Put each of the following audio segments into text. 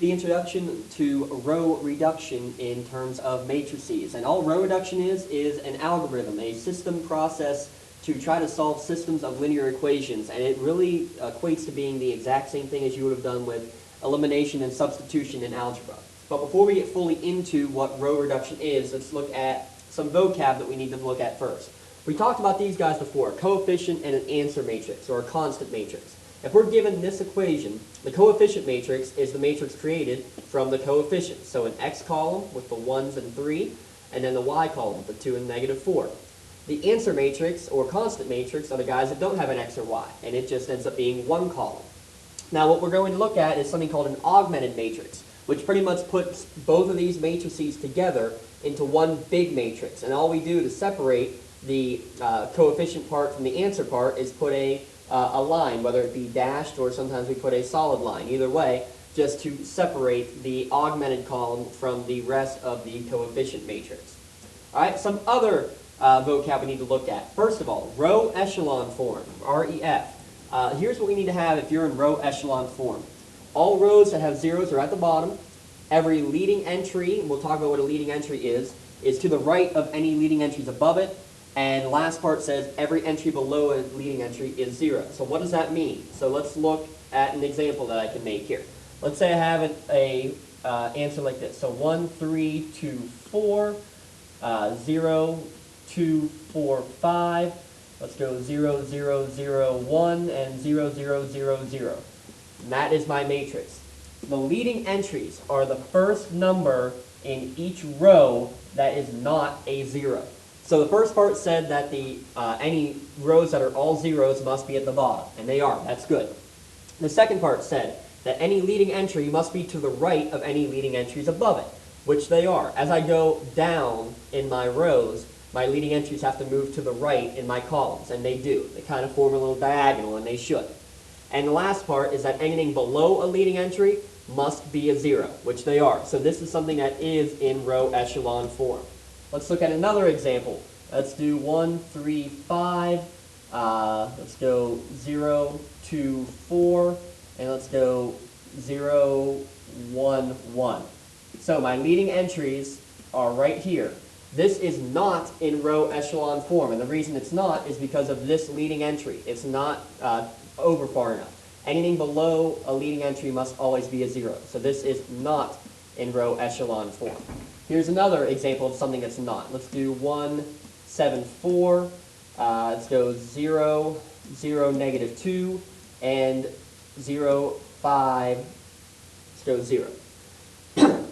the introduction to row reduction in terms of matrices. And all row reduction is an algorithm, a system process to try to solve systems of linear equations. And it really equates to being the exact same thing as you would have done with elimination and substitution in algebra. But before we get fully into what row reduction is, let's look at some vocab that we need to look at first. We talked about these guys before, a coefficient and an answer matrix, or a constant matrix. If we're given this equation, the coefficient matrix is the matrix created from the coefficients. So an x column with the 1s and 3, and then the y column with the 2 and negative 4. The answer matrix, or constant matrix, are the guys that don't have an x or y, and it just ends up being one column. Now what we're going to look at is something called an augmented matrix, which pretty much puts both of these matrices together into one big matrix. And all we do to separate the coefficient part from the answer part is put a line, whether it be dashed or sometimes we put a solid line. Either way, just to separate the augmented column from the rest of the coefficient matrix. All right, some other vocab we need to look at. First of all, row echelon form, REF. Here's what we need to have if you're in row echelon form. All rows that have zeros are at the bottom. Every leading entry, we'll talk about what a leading entry is to the right of any leading entries above it. And the last part says every entry below a leading entry is 0. So what does that mean? So let's look at an example that I can make here. Let's say I have an answer like this. So 1, 3, 2, 4, 0, 2, 4, 5. Let's go 0, 0, 0, 1, and 0, 0, 0, 0. And that is my matrix. The leading entries are the first number in each row that is not a 0. So the first part said that any rows that are all zeros must be at the bottom, and they are. That's good. The second part said that any leading entry must be to the right of any leading entries above it, which they are. As I go down in my rows, my leading entries have to move to the right in my columns, and they do. They kind of form a little diagonal, and they should. And the last part is that anything below a leading entry must be a 0, which they are. So this is something that is in row echelon form. Let's look at another example. Let's do 1, 3, 5. Let's go 0, 2, 4. And let's go 0, 1, 1. So my leading entries are right here. This is not in row echelon form. And the reason it's not is because of this leading entry. It's not over far enough. Anything below a leading entry must always be a 0. So this is not in row echelon form. Here's another example of something that's not. Let's do 1, 7, 4. Let's go 0, 0, negative 2, and 0, 5. Let's go 0.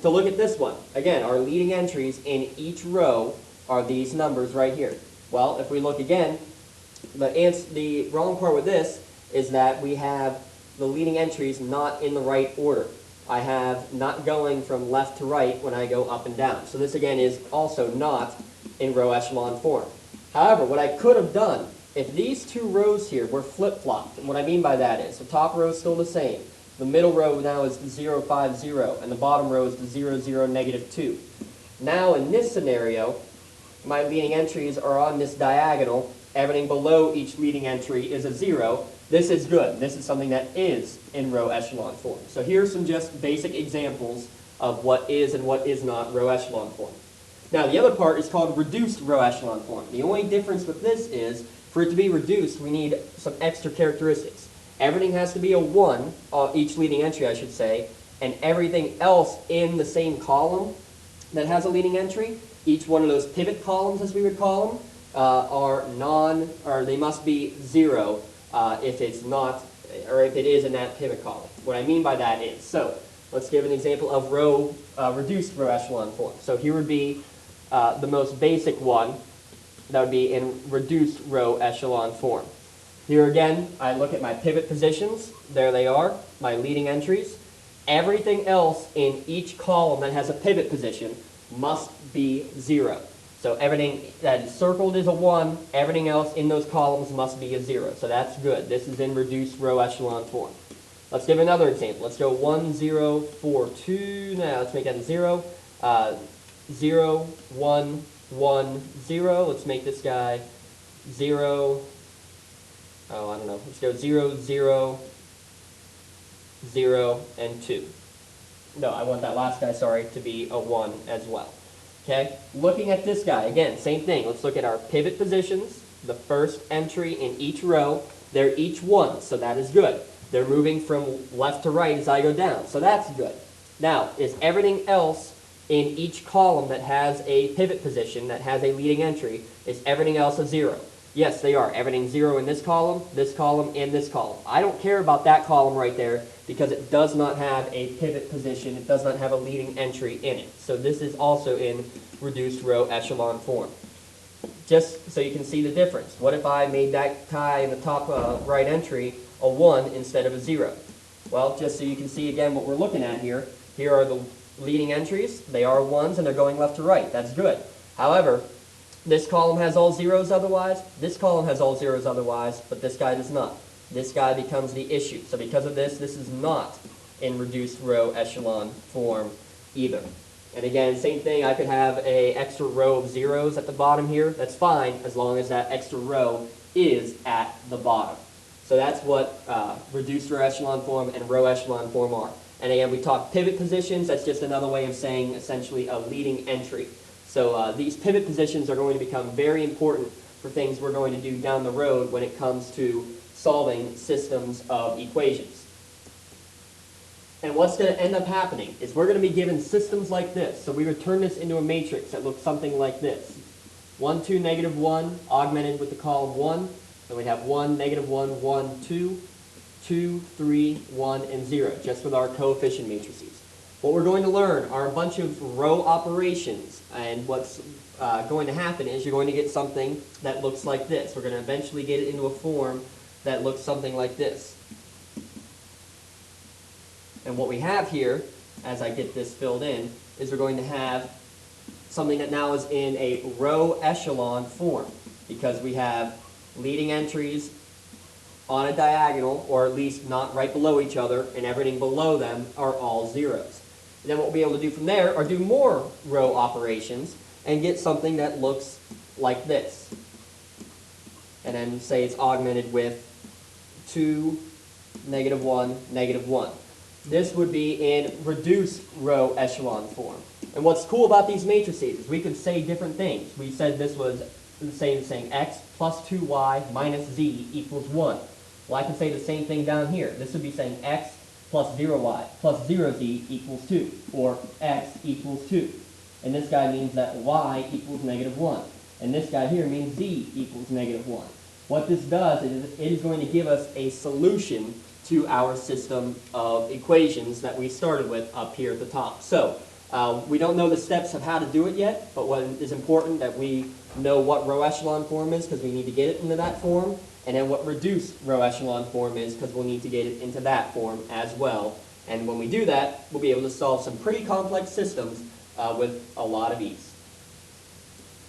To look at this one, again, our leading entries in each row are these numbers right here. Well, if we look again, the wrong part with this is that we have the leading entries not in the right order. I have not going from left to right when I go up and down. So this again is also not in row echelon form. However, what I could have done, if these two rows here were flip-flopped, and what I mean by that is the top row is still the same. The middle row now is 0, 5, 0, and the bottom row is the 0, 0, negative 2. Now in this scenario, my leading entries are on this diagonal. Everything below each leading entry is a 0. This is good. This is something that is in row echelon form. So here's some just basic examples of what is and what is not row echelon form. Now the other part is called reduced row echelon form. The only difference with this is, for it to be reduced, we need some extra characteristics. Everything has to be a 1, each leading entry I should say, and everything else in the same column that has a leading entry, each one of those pivot columns as we would call them, they must be 0 if it's not, or if it is in that pivot column. What I mean by that is, so let's give an example of reduced row echelon form. So here would be the most basic one that would be in reduced row echelon form. Here again, I look at my pivot positions. There they are, my leading entries. Everything else in each column that has a pivot position must be 0. So everything that is circled is a 1. Everything else in those columns must be a 0. So that's good. This is in reduced row echelon form. Let's give another example. Let's go 1, 0, 4, 2. Now let's make that a 0. 0, 1, 1, 0. Let's make this guy 0. Oh, I don't know. Let's go 0, 0, 0, and 2. No, I want that last guy, sorry, to be a 1 as well. Okay, looking at this guy, again, same thing. Let's look at our pivot positions. The first entry in each row, they're each 1, so that is good. They're moving from left to right as I go down, so that's good. Now, is everything else in each column that has a pivot position, that has a leading entry, is everything else a 0? Yes, they are. Everything's 0 in this column, and this column. I don't care about that column right there because it does not have a pivot position. It does not have a leading entry in it. So this is also in reduced row echelon form. Just so you can see the difference. What if I made that guy in the top right entry a 1 instead of a 0? Well, just so you can see again what we're looking at here. Here are the leading entries. They are 1s and they're going left to right. That's good. However, this column has all 0s otherwise, this column has all 0s otherwise, but this guy does not. This guy becomes the issue. So because of this, this is not in reduced row echelon form either. And again, same thing, I could have an extra row of 0s at the bottom here. That's fine as long as that extra row is at the bottom. So that's what reduced row echelon form and row echelon form are. And again, we talked pivot positions. That's just another way of saying essentially a leading entry. So these pivot positions are going to become very important for things we're going to do down the road when it comes to solving systems of equations. And what's going to end up happening is we're going to be given systems like this. So we would turn this into a matrix that looks something like this. 1, 2, negative 1, augmented with the column 1. Then we'd have 1, negative 1, 1, 2, 2, 3, 1, and 0, just with our coefficient matrices. What we're going to learn are a bunch of row operations, and what's going to happen is you're going to get something that looks like this. We're going to eventually get it into a form that looks something like this. And what we have here, as I get this filled in, is we're going to have something that now is in a row echelon form, because we have leading entries on a diagonal, or at least not right below each other, and everything below them are all 0s. And then what we'll be able to do from there are do more row operations and get something that looks like this. And then say it's augmented with 2, negative 1, negative 1. This would be in reduced row echelon form. And what's cool about these matrices is we could say different things. We said this was the same saying x plus 2y minus z equals 1. Well, I can say the same thing down here. This would be saying x plus 0y plus 0z equals 2, or x equals 2. And this guy means that y equals negative 1. And this guy here means z equals negative 1. What this does is it is going to give us a solution to our system of equations that we started with up here at the top. So we don't know the steps of how to do it yet, but what is important that we know what row echelon form is, because we need to get it into that form, and then what reduced row echelon form is, because we'll need to get it into that form as well. And when we do that, we'll be able to solve some pretty complex systems with a lot of ease.